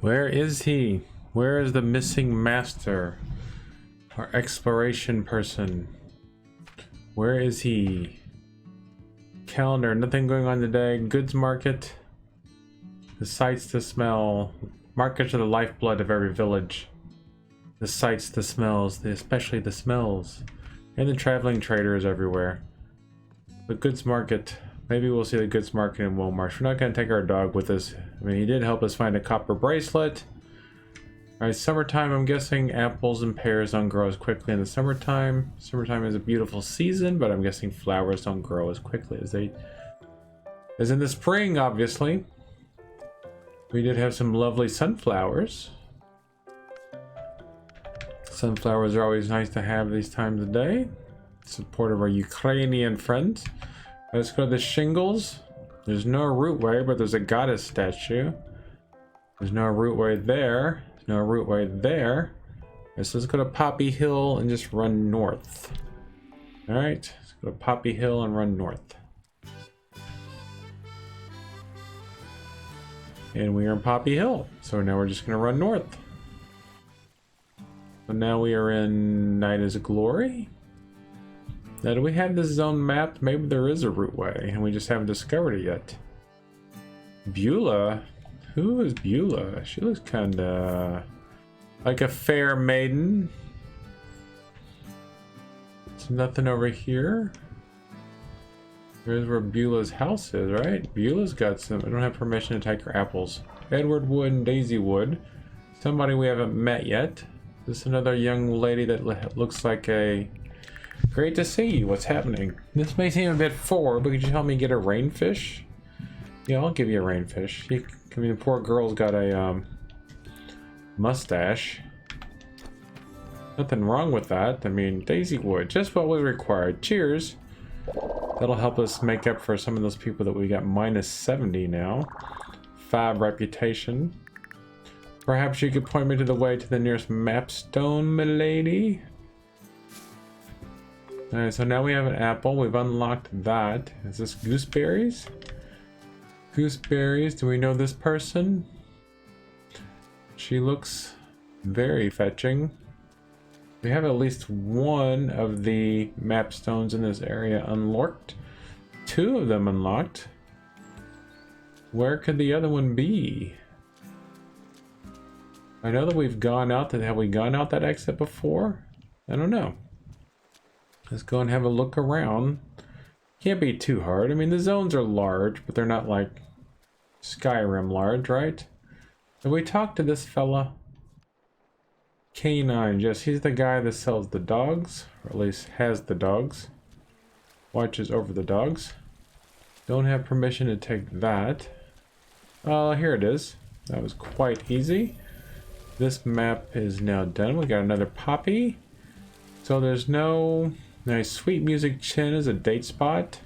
Where is he? Where is the missing master? Our exploration person. Where is he? Calendar, nothing going on today. Goods market. The sights to smell. Markets are the lifeblood of every village. The sights, the smells, especially the smells. And the traveling traders everywhere. The goods market. Maybe we'll see the goods market in Walmart. We're not going to take our dog with us. I mean, he did help us find a copper bracelet. Alright, summertime, I'm guessing apples and pears don't grow as quickly in the summertime. Summertime is a beautiful season, but I'm guessing flowers don't grow as quickly as in the spring, obviously. We did have some lovely sunflowers. Sunflowers are always nice to have these times of day. Support of our Ukrainian friends. Let's go to the shingles. There's no rootway, but there's a goddess statue. There's no rootway there. There's no rootway there. Right, so let's go to Poppy Hill and just run north. Alright, let's go to Poppy Hill and run north. And we are in Poppy Hill. So now we're just going to run north. So now we are in Night is Glory. Now, do we have this zone mapped? Maybe there is a rootway, and we just haven't discovered it yet. Beulah? Who is Beulah? She looks kinda like a fair maiden. There's nothing over here. Here's where Beulah's house is, right? Beulah's got some. I don't have permission to take her apples. Edward Wood and Daisy Wood. Somebody we haven't met yet. This is another young lady that looks like a... Great to see you. What's happening? This may seem a bit forward, but could you help me get a rainfish? Yeah, I'll give you a rainfish. I mean, the poor girl's got a mustache. Nothing wrong with that. I mean, Daisy Wood, just what was required. Cheers. That'll help us make up for some of those people that we got minus 70 now. 5 reputation. Perhaps you could point me to the way to the nearest mapstone, milady. Alright, so now we have an apple. We've unlocked that. Is this gooseberries? Gooseberries. Do we know this person? She looks very fetching. We have at least one of the map stones in this area unlocked. 2 of them unlocked. Where could the other one be? I know that we've gone out. Have we gone out that exit before? I don't know. Let's go and have a look around. Can't be too hard. I mean, the zones are large, but they're not like Skyrim large, right? Have we talked to this fella? K9, yes, he's the guy that sells the dogs, or at least has the dogs. Watches over the dogs. Don't have permission to take that. Here it is. That was quite easy. This map is now done. We got another poppy. So there's no... Nice Sweet Music Chin is a date spot.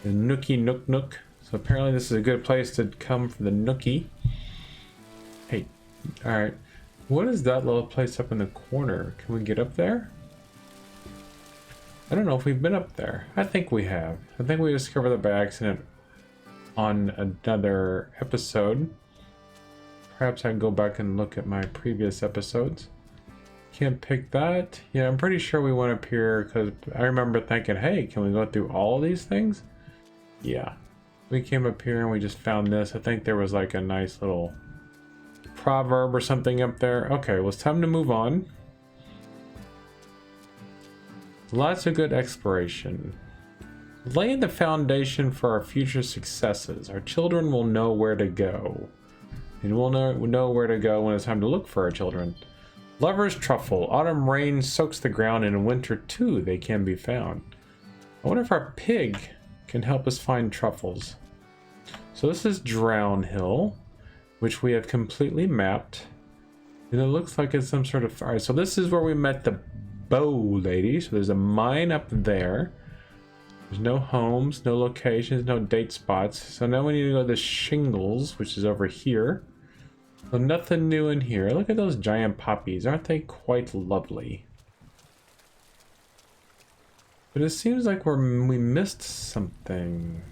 The Nookie Nook Nook. So apparently this is a good place to come for the Nookie. Hey, alright. What is that little place up in the corner? Can we get up there? I don't know if we've been up there. I think we have. I think we discovered that by accident on another episode. Perhaps I can go back and look at my previous episodes. Can't pick that. Yeah, I'm pretty sure we went up here because I remember thinking, hey, can we go through all of these things? Yeah. We came up here and we just found this. I think there was like a nice little proverb or something up there. Okay, well, it's time to move on. Lots of good exploration. Laying the foundation for our future successes. Our children will know where to go. And we'll know where to go when it's time to look for our children. Lover's Truffle. Autumn rain soaks the ground, and in winter too they can be found. I wonder if our pig can help us find truffles. So this is Drown Hill, which we have completely mapped. And it looks like it's some sort of... Alright, so this is where we met the bow lady. So there's a mine up there. There's no homes, no locations, no date spots. So now we need to go to the shingles, which is over here. So nothing new in here. Look at those giant poppies. Aren't they quite lovely? But it seems like we missed something.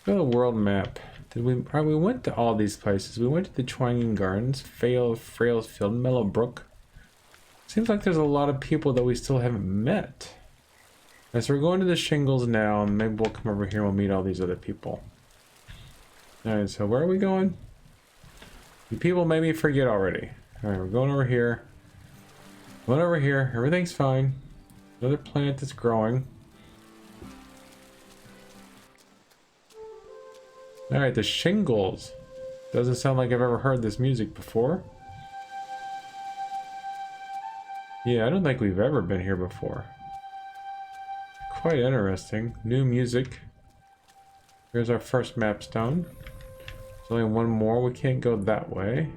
Go to the world map. Did we? We went to all these places. We went to the Twanging Gardens, Frailsfield, Mellowbrook. Seems like there's a lot of people that we still haven't met. And so we're going to the Shingles now, and maybe we'll come over here and we'll meet all these other people. Alright, so where are we going? You people made me forget already. Alright, we're going over here. Going over here. Everything's fine. Another plant that's growing. Alright, the Shingles. Doesn't sound like I've ever heard this music before. Yeah, I don't think we've ever been here before. Quite interesting. New music. Here's our first map stone. There's only one more. We can't go that way.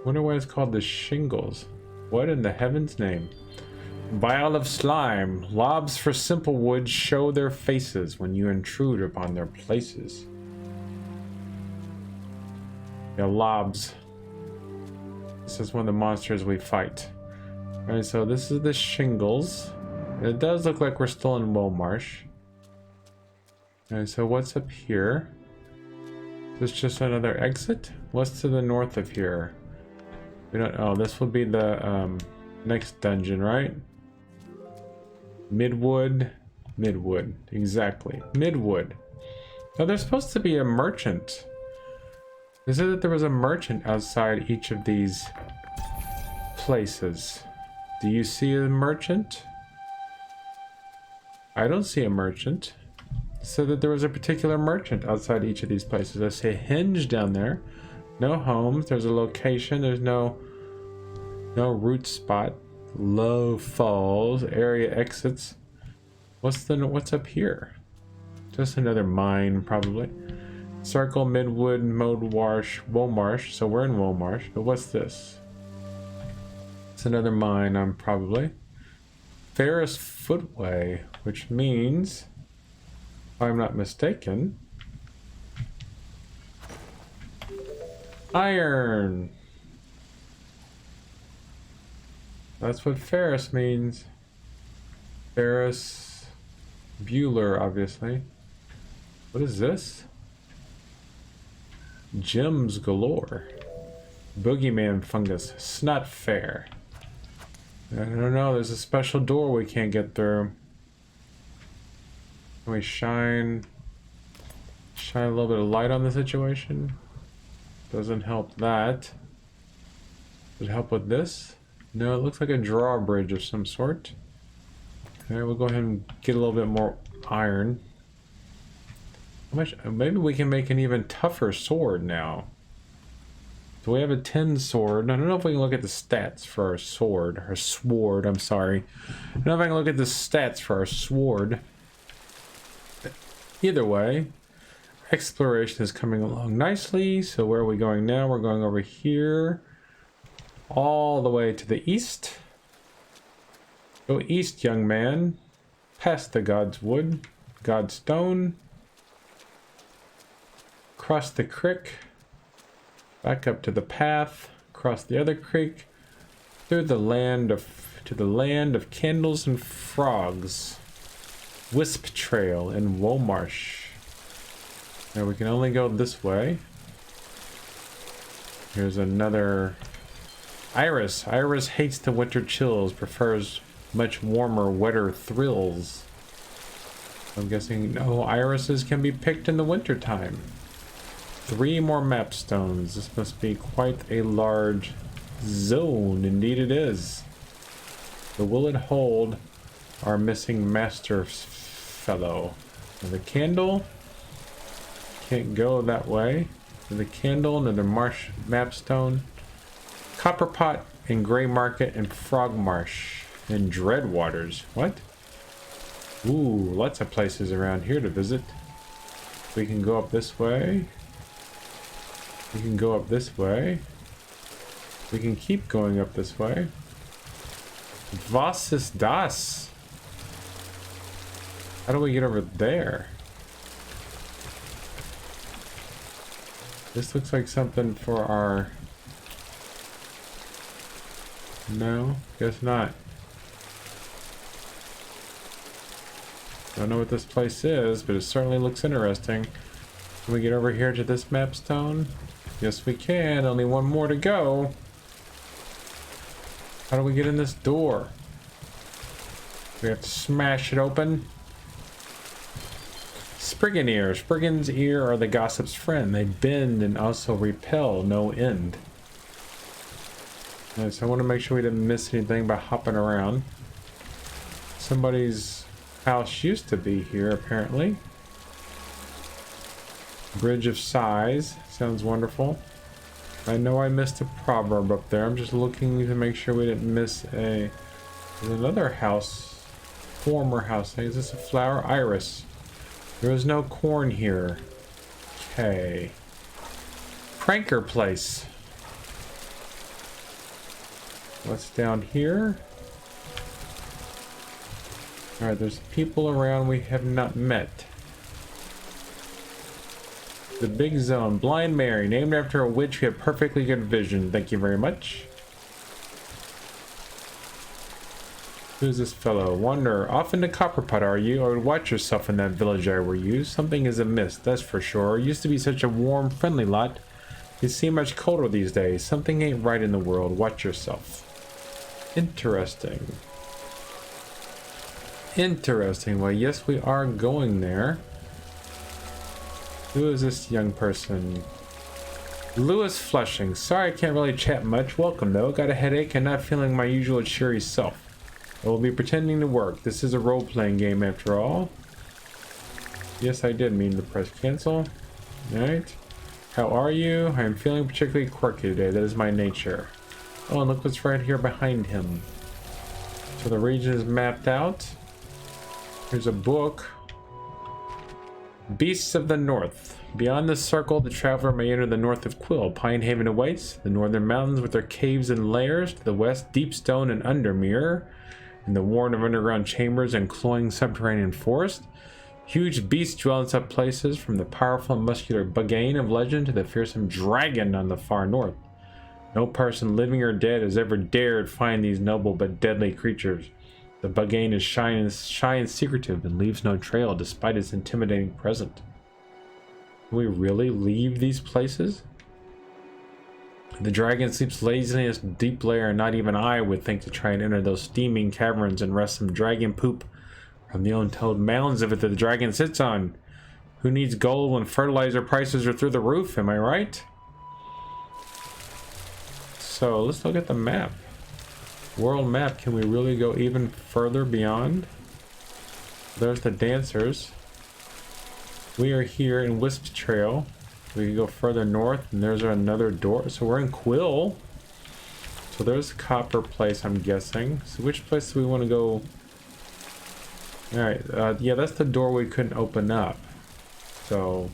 Wonder why it's called the Shingles. What in the heaven's name? Vial of slime. Lobs for simple wood show their faces when you intrude upon their places. Yeah, lobs. This is one of the monsters we fight. Alright, so this is the Shingles. It does look like we're still in Woolmarsh. Alright, so what's up here? Is this just another exit? What's to the north of here? We don't. Oh, this will be the next dungeon, right? Midwood. Midwood. Exactly. Midwood. Now there's supposed to be a merchant. They said that there was a merchant outside each of these places. Do you see a merchant? I don't see a merchant. It said that there was a particular merchant outside each of these places. I see a hinge down there. No homes. There's a location. There's no root spot. Low falls. Area exits. What's up here? Just another mine, probably. Circle, Midwood, Woolmarsh. So we're in Woolmarsh. But what's this? It's another mine, probably. Ferris Footway, which means, if I'm not mistaken, iron. That's what Ferris means. Ferris Bueller, obviously. What is this? Gems galore. Boogeyman fungus. Snot fair. I don't know. There's a special door we can't get through. Can we shine a little bit of light on the situation? Doesn't help that. Does it help with this? No, it looks like a drawbridge of some sort. Okay, we'll go ahead and get a little bit more iron. How much? Maybe we can make an even tougher sword now. So we have a tin sword. I don't know if we can look at the stats for our sword. Our sword, I'm sorry. I don't know if I can look at the stats for our sword. Either way, exploration is coming along nicely. So where are we going now? We're going over here. All the way to the east. Go east, young man. Past the God's Wood. God's Stone. Cross the creek. Back up to the path. Across the other creek. Through the land of candles and frogs. Wisp Trail in Woolmarsh. Now we can only go this way. Here's another Iris. Iris hates the winter chills, prefers much warmer, wetter thrills. I'm guessing no irises can be picked in the winter time. 3 more map stones. This must be quite a large zone. Indeed it is. But will it hold our missing master fellow? Another candle. Can't go that way. Another candle, another map stone. Copper Pot and Gray Market and Frog Marsh and Dreadwaters. What? Ooh, lots of places around here to visit. We can go up this way. We can go up this way. We can keep going up this way. Was ist das? How do we get over there? This looks like something for our... No, guess not. Don't know what this place is, but it certainly looks interesting. Can we get over here to this map stone? Yes, we can. Only one more to go. How do we get in this door? We have to smash it open. Spriggan ear. Spriggan's ear are the gossip's friend. They bend and also repel no end. Right, so I want to make sure we didn't miss anything by hopping around. Somebody's house used to be here, apparently. Bridge of Sighs. Sounds wonderful. I know I missed a proverb up there. I'm just looking to make sure we didn't miss a... There's another house. Former house. Is this a flower? Iris. There is no corn here. Okay. Pranker place. What's down here? Alright, there's people around we have not met. The Big Zone. Blind Mary. Named after a witch who had perfectly good vision. Thank you very much. Who's this fellow? Wanderer. Off into Copperpot, are you? I would watch yourself in that village I were you. Something is amiss, that's for sure. Used to be such a warm, friendly lot. You seem much colder these days. Something ain't right in the world. Watch yourself. Interesting. Interesting. Well, yes, we are going there. Who is this young person? Lewis Flushing. Sorry I can't really chat much. Welcome, though. Got a headache and not feeling my usual cheery self. I will be pretending to work. This is a role-playing game after all. Yes, I did mean to press cancel. Alright. How are you? I am feeling particularly quirky today. That is my nature. Oh, and look what's right here behind him. So the region is mapped out. Here's a book. Beasts of the North. Beyond this circle, the traveler may enter the north of Quill. Pine Haven awaits. The northern mountains with their caves and lairs. To the west, Deepstone and Undermere. In the warren of underground chambers and cloying subterranean forest. Huge beasts dwell in such places, from the powerful and muscular Buggane of legend to the fearsome dragon on the far north. No person, living or dead, has ever dared find these noble but deadly creatures. The Buggane is shy and secretive and leaves no trail despite its intimidating presence. Can we really leave these places? The dragon sleeps lazily in its deep lair, and not even I would think to try and enter those steaming caverns and wrest some dragon poop from the untold mounds of it that the dragon sits on. Who needs gold when fertilizer prices are through the roof, am I right? So let's look at the map. World map. Can we really go even further beyond? There's the dancers. We are here in Wisp Trail. We can go further north, and there's another door. So we're in Quill. So there's Copper Place, I'm guessing. So which place do we want to go? Alright, yeah, that's the door we couldn't open up. So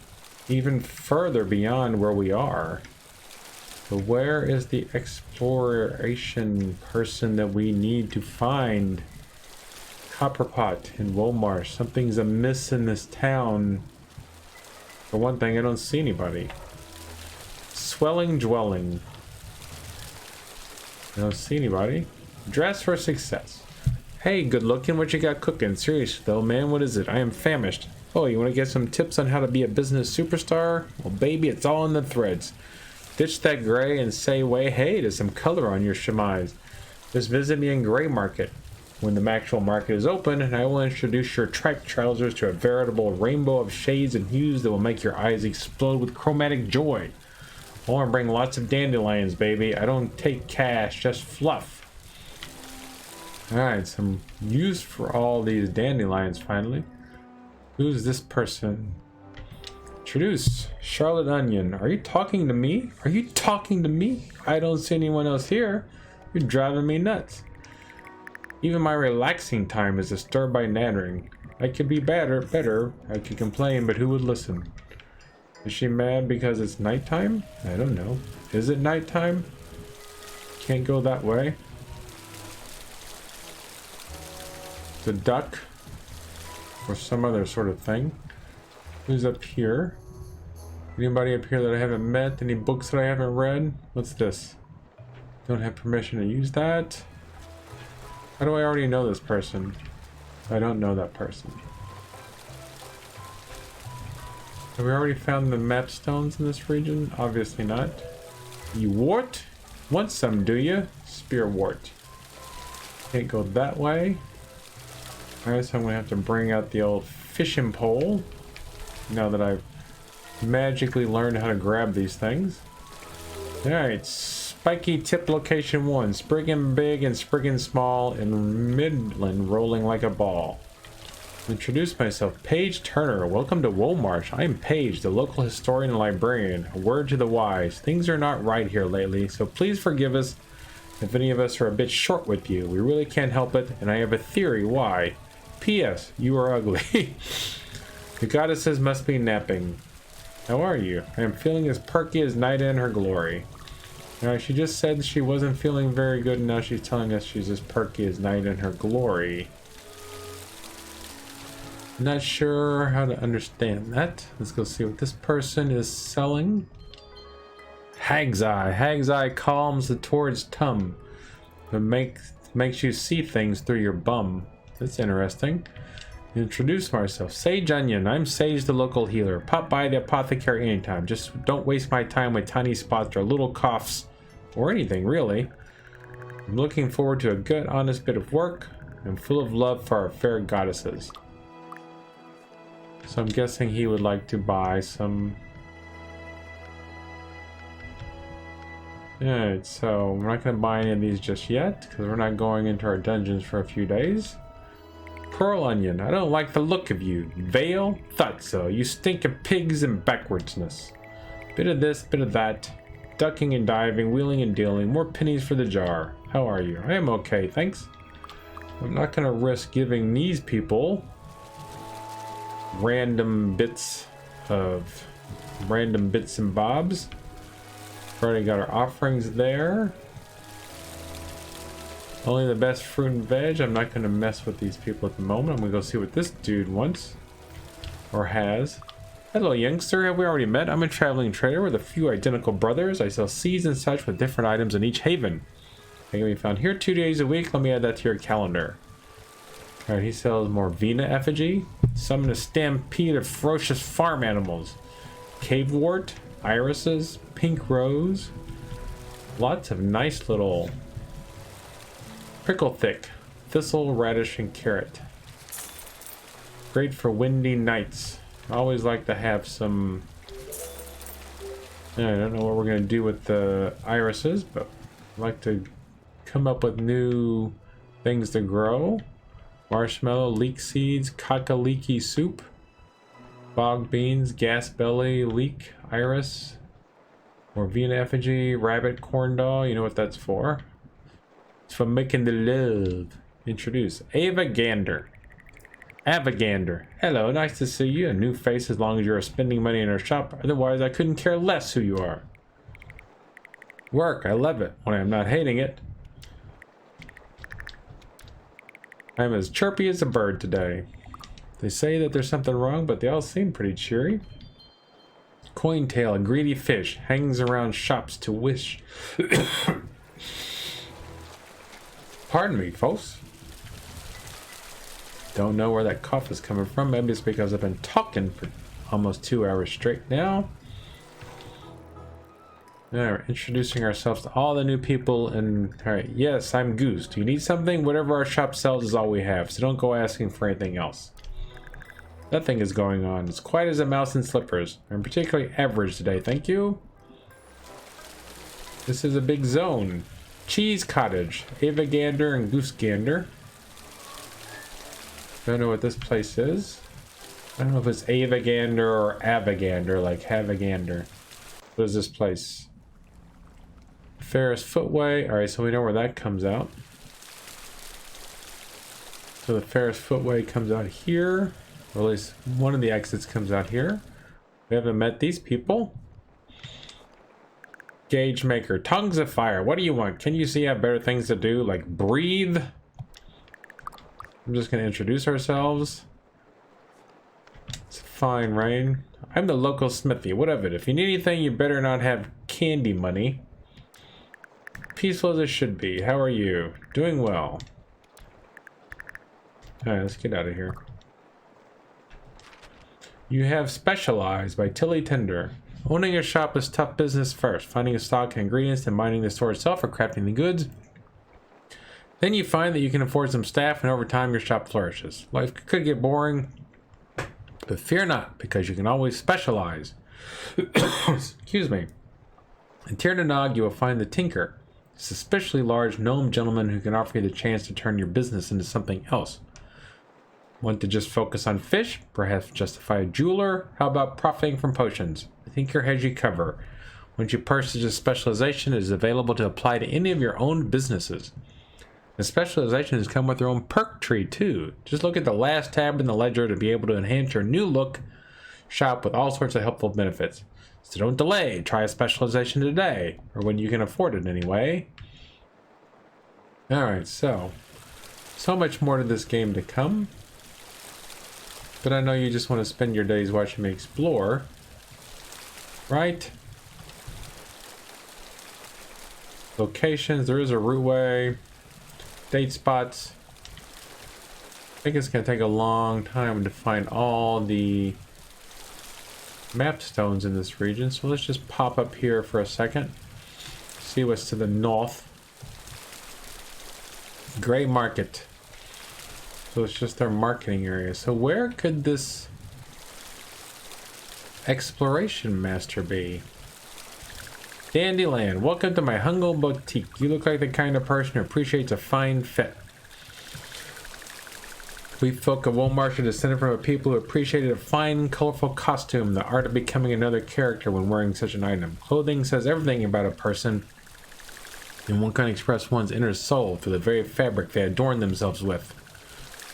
even further beyond where we are. So where is the exploration person that we need to find? Copperpot in Woolmarsh. Something's amiss in this town. For one thing, I don't see anybody. Swelling Dwelling. I don't see anybody. Dress for success. Hey, good looking, what you got cooking? Seriously though, man, what is it? I am famished. Oh, you want to get some tips on how to be a business superstar? Well, baby, it's all in the threads. Ditch that gray and say, way, hey, there's some color on your chemise. Just visit me in Gray Market when the actual market is open, and I will introduce your track trousers to a veritable rainbow of shades and hues that will make your eyes explode with chromatic joy. I want to bring lots of dandelions, baby. I don't take cash, just fluff. Alright, some use for all these dandelions finally. Who's this person? Introduce Charlotte Onion. Are you talking to me? Are you talking to me? I don't see anyone else here. You're driving me nuts. Even my relaxing time is disturbed by nattering. I could be better. I could complain, but who would listen? Is she mad because it's nighttime? I don't know. Is it nighttime? Can't go that way. The duck. Or some other sort of thing. Who's up here? Anybody up here that I haven't met? Any books that I haven't read? What's this? Don't have permission to use that. How do I already know this person? I don't know that person. Have we already found the map stones in this region? Obviously not. You wart? Want some, do you? Spear wart. Can't go that way. Alright, so I'm gonna have to bring out the old fishing pole. Now that I've magically learned how to grab these things. Alright, spiky tip location 1. Spriggin' big and spriggin' small and midland rolling like a ball. Introduce myself, Paige Turner. Welcome to Woolmarsh. I am Paige, the local historian and librarian. A word to the wise. Things are not right here lately, so please forgive us if any of us are a bit short with you. We really can't help it, and I have a theory why. P.S. You are ugly. The goddesses must be napping. How are you? I am feeling as perky as night in her glory. Alright, she just said she wasn't feeling very good, and now she's telling us she's as perky as night in her glory. Not sure how to understand that. Let's go see what this person is selling. Hag's Eye. Hag's Eye calms the towards tum. It makes you see things through your bum. That's interesting. Introduce myself. Sage Onion. I'm Sage, the local healer. Pop by the apothecary anytime. Just don't waste my time with tiny spots or little coughs. Or anything, really. I'm looking forward to a good, honest bit of work. I'm full of love for our fair goddesses. So I'm guessing he would like to buy some... Alright, so we're not going to buy any of these just yet, because we're not going into our dungeons for a few days. Pearl Onion, I don't like the look of you. Veil? Thought so. You stink of pigs and backwardsness. Bit of this, bit of that. Ducking and diving, wheeling and dealing. More pennies for the jar. How are you? I am okay, thanks. I'm not going to risk giving these people random bits and bobs. We've already got our offerings there. Only the best fruit and veg. I'm not going to mess with these people at the moment. I'm going to go see what this dude wants or has. Hello, youngster. Have we already met? I'm a traveling trader with a few identical brothers. I sell seeds and such with different items in each haven. They can be found here 2 days a week. Let me add that to your calendar. Alright, he sells more Vena effigy. Summon a stampede of ferocious farm animals. Cave wart, irises, pink rose. Lots of nice little prickle thick, thistle, radish, and carrot. Great for windy nights. I always like to have some... I don't know what we're going to do with the irises, but I like to come up with new things to grow. Marshmallow, leek seeds, cock-a-leeky soup, bog beans, gas belly, leek, iris, or Vena effigy, rabbit corn doll. You know what that's for? It's for making the love. Introduce Ava Gander. Avagander. Hello, nice to see you. A new face as long as you're spending money in our shop. Otherwise, I couldn't care less who you are. Work, I love it when I'm not hating it. I'm as chirpy as a bird today. They say that there's something wrong, but they all seem pretty cheery. Cointail, a greedy fish, hangs around shops to wish. Pardon me, folks. Don't know where that cough is coming from. Maybe it's because I've been talking for almost 2 hours straight now. Alright, introducing ourselves to all the new people, and alright, yes, I'm Goose. Do you need something? Whatever our shop sells is all we have, so don't go asking for anything else. Nothing is going on. It's quiet as a mouse in slippers. I'm particularly average today, thank you. This is a big zone. Cheese Cottage, Ava Gander and Goose Gander. Don't know what this place is. I don't know if it's Ava Gander or Avagander, like Havagander. What is this place? Ferris Footway. Alright, so we know where that comes out. So the Ferris Footway comes out here. Or at least one of the exits comes out here. We haven't met these people. Gauge Maker. Tongues of Fire. What do you want? Can you see I have better things to do? Like breathe? I'm just going to introduce ourselves. It's fine, Rain. I'm the local smithy. What of it? If you need anything, you better not have candy money. Peaceful as it should be. How are you? Doing well. Alright, let's get out of here. You have Specialized by Tilly Tender. Owning a shop is tough business first. Finding a stock and ingredients, then mining the store itself or crafting the goods. Then you find that you can afford some staff, and over time your shop flourishes. Life could get boring, but fear not, because you can always specialize. Excuse me. In Tirnanog, you will find the Tinker, a suspiciously large gnome gentleman who can offer you the chance to turn your business into something else. Want to just focus on fish? Perhaps justify a jeweler? How about profiting from potions? The Tinker has you covered. Once you purchase a specialization, it is available to apply to any of your own businesses. The specializations come with their own perk tree too. Just look at the last tab in the ledger to be able to enhance your new look shop with all sorts of helpful benefits. So don't delay. Try a specialization today, or when you can afford it anyway. Alright, so much more to this game to come. But I know you just want to spend your days watching me explore. Right? Locations, there is a routeway. Date spots. I think it's going to take a long time to find all the map stones in this region, so let's just pop up here for a second. See what's to the north. Gray Market. So it's just their marketing area. So where could this exploration master be? Dandyland, welcome to my humble boutique. You look like the kind of person who appreciates a fine fit. We folk of Woolmarsh are descended from a people who appreciated a fine, colorful costume, the art of becoming another character when wearing such an item. Clothing says everything about a person, and one can express one's inner soul through the very fabric they adorn themselves with.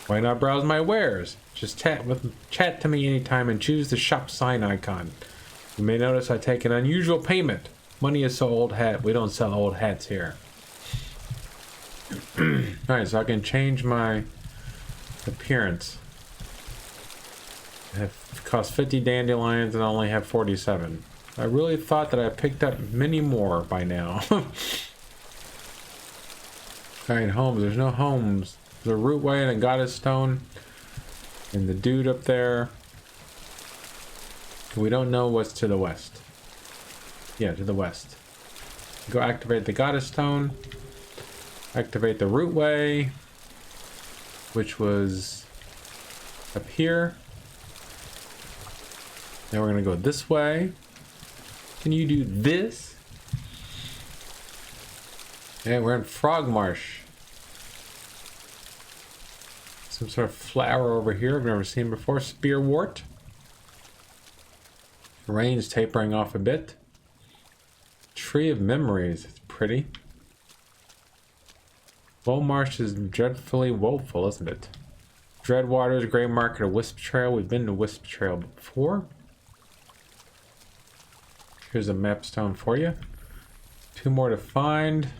Why not browse my wares? Just chat to me anytime and choose the shop sign icon. You may notice I take an unusual payment. Money is so old hat. We don't sell old hats here. Alright, so I can change my appearance. It cost 50 dandelions and I only have 47. I really thought that I picked up many more by now. Alright, homes. There's no homes. There's a rootway and a goddess stone. And the dude up there. We don't know what's to the west. Yeah, to the west. Go activate the goddess stone. Activate the rootway, which was up here. Now we're gonna go this way. Can you do this? Yeah, we're in Frog Marsh. Some sort of flower over here I've never seen before. Spearwort. Rain's tapering off a bit. Tree of Memories. It's pretty. Woolmarsh is dreadfully woeful, isn't it? Dreadwaters, Grey Market, a Wisp Trail. We've been to Wisp Trail before. Here's a map stone for you. 2 more to find.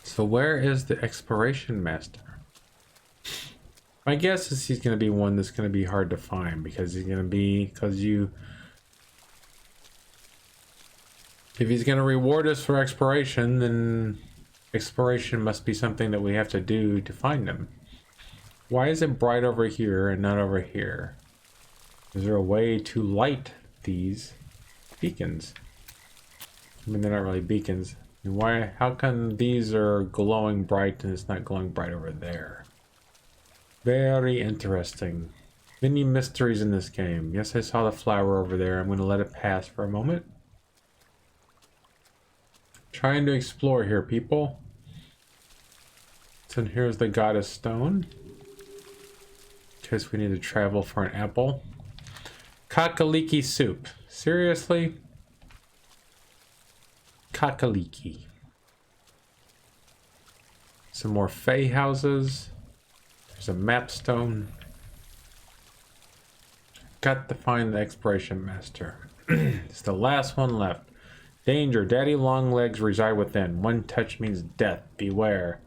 So where is the exploration master? My guess is he's going to be one that's going to be hard to find because he's going to be, if he's going to reward us for exploration, then exploration must be something that we have to do to find him. Why is it bright over here and not over here? Is there a way to light these beacons? I mean, they're not really beacons. Why? How come these are glowing bright and it's not glowing bright over there? Very interesting. Many mysteries in this game. Yes, I saw the flower over there. I'm going to let it pass for a moment. Trying to explore here, people. So here's the goddess stone. In case we need to travel for an apple. Kakaliki soup. Seriously? Kakaliki. Some more Fey houses. There's a map stone. Got to find the exploration master. It's the last one left. Danger. Daddy Longlegs reside within. One touch means death. Beware.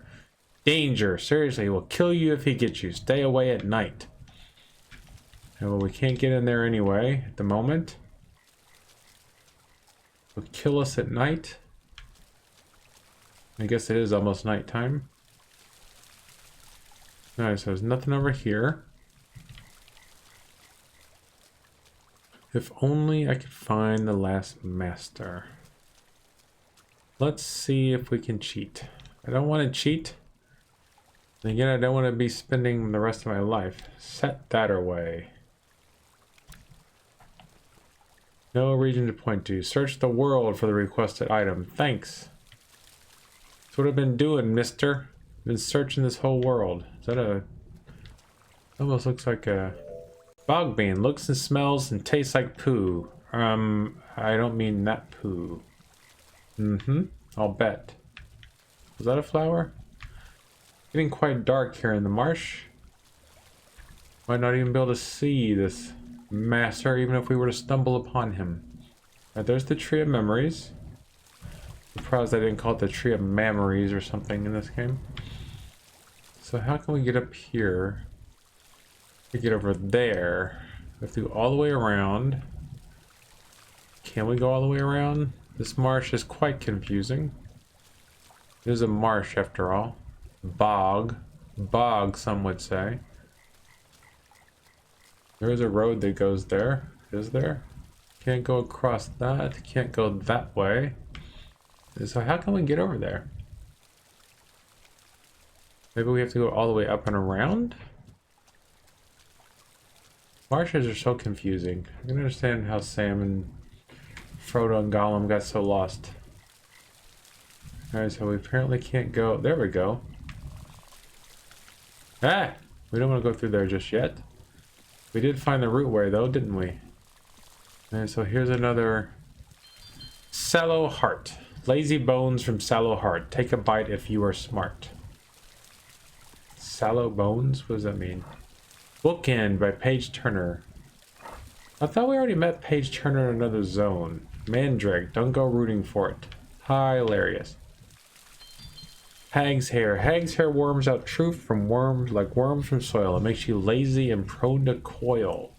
Danger. Seriously, he will kill you if he gets you. Stay away at night. Well, we can't get in there anyway at the moment. He'll kill us at night. I guess it is almost nighttime. Alright, so there's nothing over here. If only I could find the last master. Let's see if we can cheat. I don't want to cheat. And again, I don't want to be spending the rest of my life. Set that away. No region to point to. Search the world for the requested item. Thanks. That's what I've been doing, mister. I've been searching this whole world. Is that a... almost looks like a... bog bean. Looks and smells and tastes like poo. I don't mean that poo. I'll bet. Was that a flower? Getting quite dark here in the marsh. Might not even be able to see this master even if we were to stumble upon him. Right, there's the tree of memories. Surprised I didn't call it the tree of memories or something in this game. So how can we get up here? We get over there. We have to go all the way around. Can we go all the way around? This marsh is quite confusing. It is a marsh after all. Bog. Bog, some would say. There is a road that goes there. Is there? Can't go across that. Can't go that way. So how can we get over there? Maybe we have to go all the way up and around? Marshes are so confusing. I can understand how Sam and Frodo and Gollum got so lost. Alright, so we apparently can't go... There we go. Ah! We don't want to go through there just yet. We did find the root way though, didn't we? And so here's another... Sallow Heart. Lazy bones from Sallow Heart. Take a bite if you are smart. Sallow bones? What does that mean? Bookend by Paige Turner. I thought we already met Paige Turner in another zone. Mandrake, don't go rooting for it. Hilarious. Hag's hair. Hag's hair worms out truth from worms like worms from soil. It makes you lazy and prone to coil.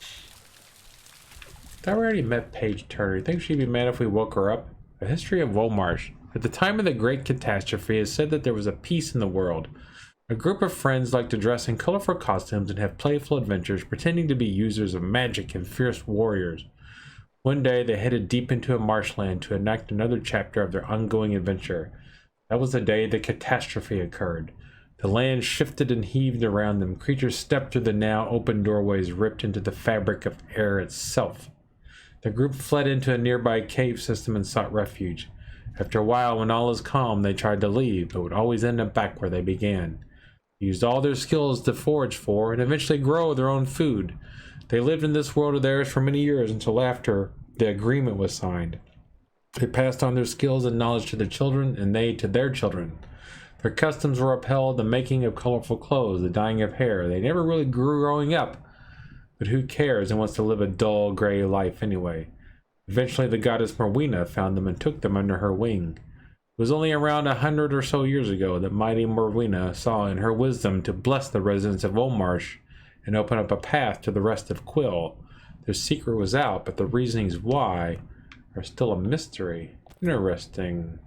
I thought we already met Paige Turner. You think she'd be mad if we woke her up? A history of Womarsh. At the time of the Great Catastrophe, it is said that there was a peace in the world. A group of friends liked to dress in colorful costumes and have playful adventures, pretending to be users of magic and fierce warriors. One day, they headed deep into a marshland to enact another chapter of their ongoing adventure. That was the day the catastrophe occurred. The land shifted and heaved around them. Creatures stepped through the now open doorways ripped into the fabric of air itself. The group fled into a nearby cave system and sought refuge. After a while, when all is calm, they tried to leave, but would always end up back where they began. They used all their skills to forage for and eventually grow their own food. They lived in this world of theirs for many years until after the agreement was signed. They passed on their skills and knowledge to their children, and they to their children. Their customs were upheld, the making of colorful clothes, the dyeing of hair. They never really grew growing up, but who cares and wants to live a dull, gray life anyway? Eventually, the goddess Morwena found them and took them under her wing. It was only around 100 or so years ago that mighty Morwena saw in her wisdom to bless the residents of Womarsh and open up a path to the rest of Quill. Their secret was out, but the reasonings why are still a mystery. Interesting.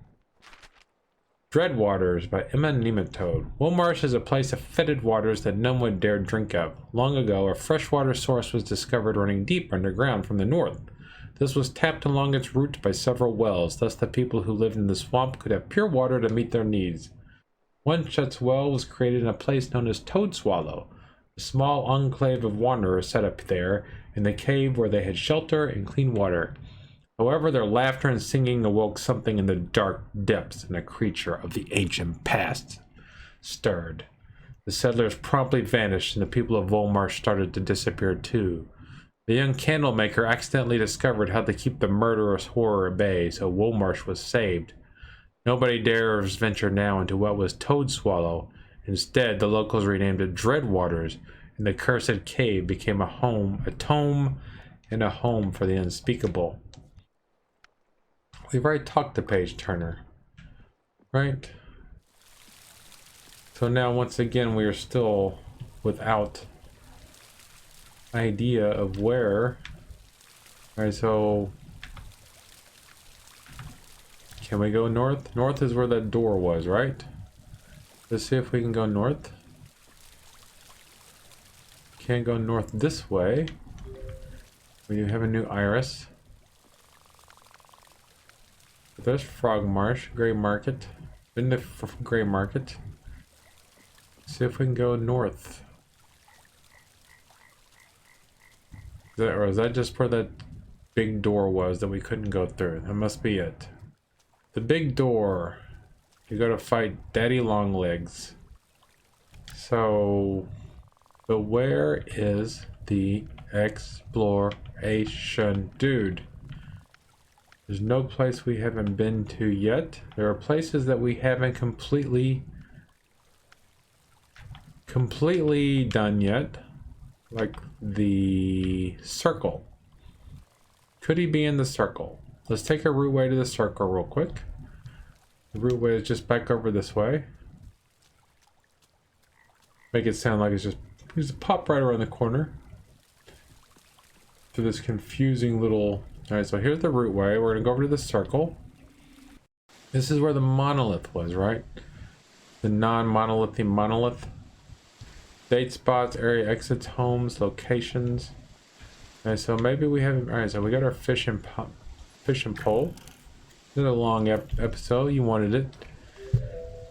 Dreadwaters by Emma Nematode. Womarsh is a place of fetid waters that none would dare drink of. Long ago, a freshwater source was discovered running deep underground from the north. This was tapped along its route by several wells, thus the people who lived in the swamp could have pure water to meet their needs. One such well was created in a place known as Toad Swallow, a small enclave of wanderers set up there in the cave where they had shelter and clean water. However, their laughter and singing awoke something in the dark depths, and a creature of the ancient past stirred. The settlers promptly vanished, and the people of Womarsh started to disappear too. The young candlemaker accidentally discovered how to keep the murderous horror at bay, so Womarsh was saved. Nobody dares venture now into what was Toad Swallow. Instead, the locals renamed it Dreadwaters, and the cursed cave became a home, a tome, and a home for the unspeakable. We've already talked to Paige Turner, right? So now, once again, we are still without idea of where. Alright, so can we go north? North is where that door was, right? Let's see if we can go north. Can't go north this way. We do have a new iris. There's Frog Marsh, Gray Market. Been to Gray Market. See if we can go north. Or is that just where that big door was that we couldn't go through? That must be it. The big door. You gotta fight Daddy Longlegs. So, but where is the exploration dude? There's no place we haven't been to yet. There are places that we haven't completely done yet. Like the circle. Could he be in the circle? Let's take a route way to the circle real quick. The route way is just back over this way. Make it sound like it's just pop right around the corner. Through this confusing little... Alright, so here's the route way. We're gonna go over to the circle. This is where the monolith was, right? The non-monolithic monolith. Date spots, area exits, homes, locations. Alright, so maybe we haven't... Alright, so we got our fish and pole. This is a long episode. You wanted it.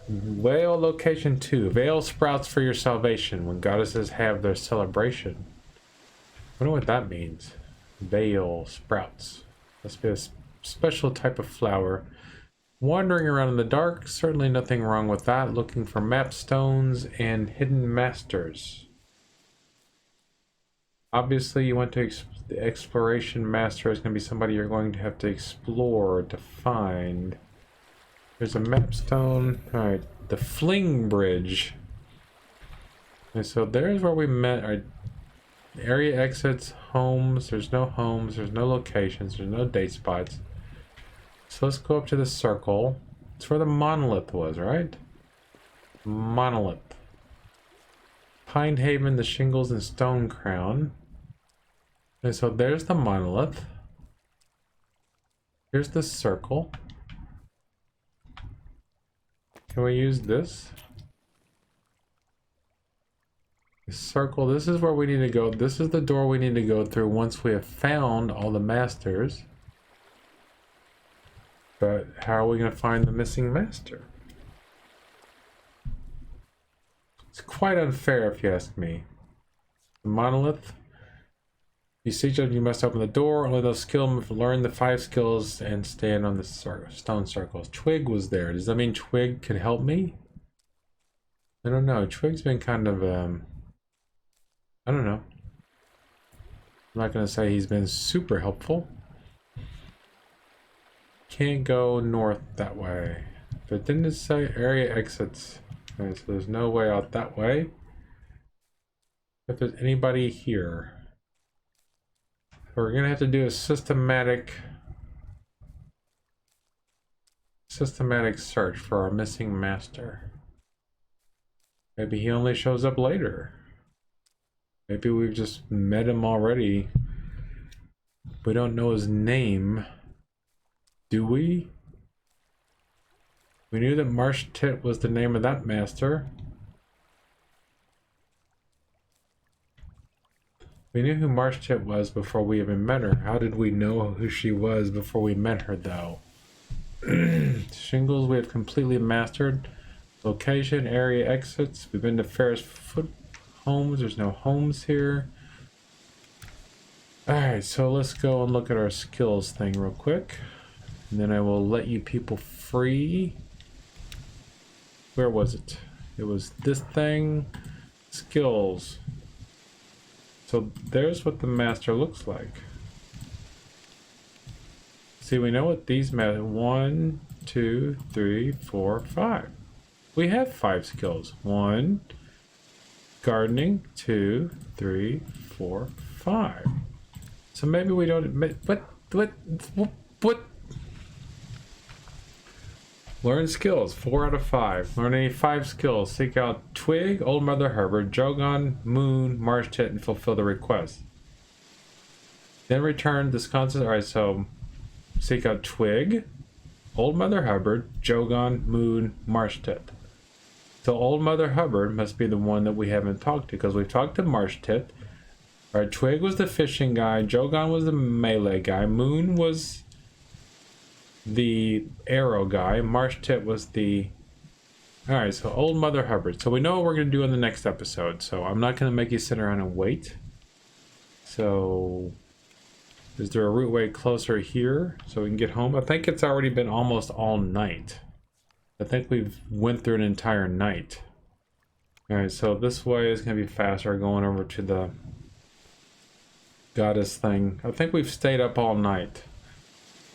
Whale location 2. Veil sprouts for your salvation when goddesses have their celebration. I wonder what that means. Veil sprouts. Must be a special type of flower. Wandering around in the dark. Certainly nothing wrong with that. Looking for map stones and hidden masters. Obviously you want to... The exploration master is going to be somebody you're going to have to explore to find. There's a map stone. Alright, the Fling Bridge. And so there's where we met. Our area exits, homes. There's no homes, there's no locations, there's no date spots. So let's go up to the circle. It's where the monolith was, right? Monolith. Pine Haven, the shingles, and Stone Crown. And so there's the monolith. Here's the circle. Can we use this? The circle, this is where we need to go. This is the door we need to go through once we have found all the masters. But how are we going to find the missing master? It's quite unfair if you ask me. The monolith. You see, you must open the door. Only those skilled learn the 5 skills and stand on the stone circles. Twig was there. Does that mean Twig could help me? I don't know. Twig's been kind of, I don't know. I'm not going to say he's been super helpful. Can't go north that way. But didn't it say area exits? Okay, so there's no way out that way. If there's anybody here. We're gonna have to do a systematic search for our missing master. Maybe he only shows up later. Maybe we've just met him already. We don't know his name. Do we? We knew that Marsh Tit was the name of that master. We knew who Marsh Tit was before we even met her. How did we know who she was before we met her, though? Shingles we have completely mastered. Location, area exits. We've been to Ferris Foot Homes. There's no homes here. Alright, so let's go and look at our skills thing real quick. And then I will let you people free. Where was it? It was this thing. Skills. So there's what the master looks like. See, we know what these matter. 1, 2, 3, 4, 5. We have 5 skills. 1, gardening. 2, 3, 4, 5. So maybe we don't admit what? Learn skills, 4 out of 5. Learn any 5 skills. Seek out Twig, Old Mother Hubbard, Jogon, Moon, Marsh Tit, and fulfill the request. Then return this constant. Alright, so seek out Twig, Old Mother Hubbard, Jogon, Moon, Marsh Tit. So Old Mother Hubbard must be the one that we haven't talked to, because we've talked to Marsh Tit. Alright, Twig was the fishing guy, Jogon was the melee guy, Moon was the arrow guy, Marsh Tit was the... Alright, so Old Mother Hubbard. So we know what we're going to do in the next episode, so I'm not going to make you sit around and wait. So... Is there a route way closer here so we can get home? I think it's already been almost all night. I think we've went through an entire night. Alright, so this way is going to be faster going over to the goddess thing. I think we've stayed up all night.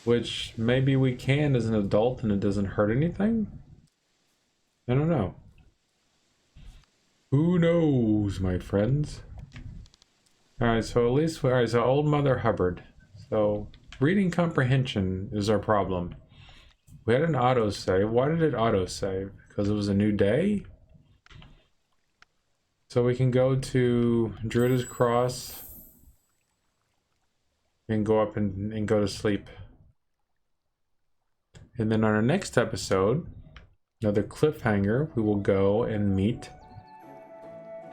Which maybe we can as an adult and it doesn't hurt anything? I don't know. Who knows, my friends? Alright, so at least... Alright, so Old Mother Hubbard. So, reading comprehension is our problem. We had an autosave. Why did it autosave? Because it was a new day? So we can go to Druida's Cross and go up and go to sleep. And then on our next episode, another cliffhanger, we will go and meet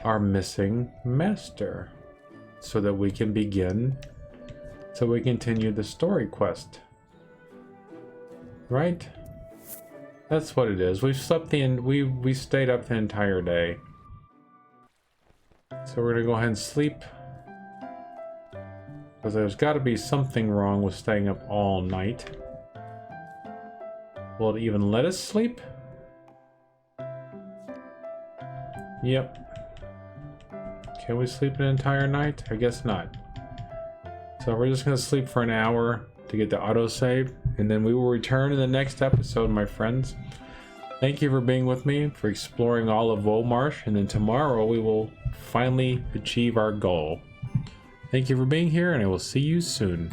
our missing master so that we can begin... So we continue the story quest. Right? That's what it is. We've slept we stayed up the entire day. So we're gonna go ahead and sleep. Because there's gotta be something wrong with staying up all night. Will it even let us sleep? Yep. Can we sleep an entire night? I guess not. So we're just going to sleep for an hour to get the autosave, and then we will return in the next episode, my friends. Thank you for being with me, for exploring all of Volmarsh, and then tomorrow we will finally achieve our goal. Thank you for being here, and I will see you soon.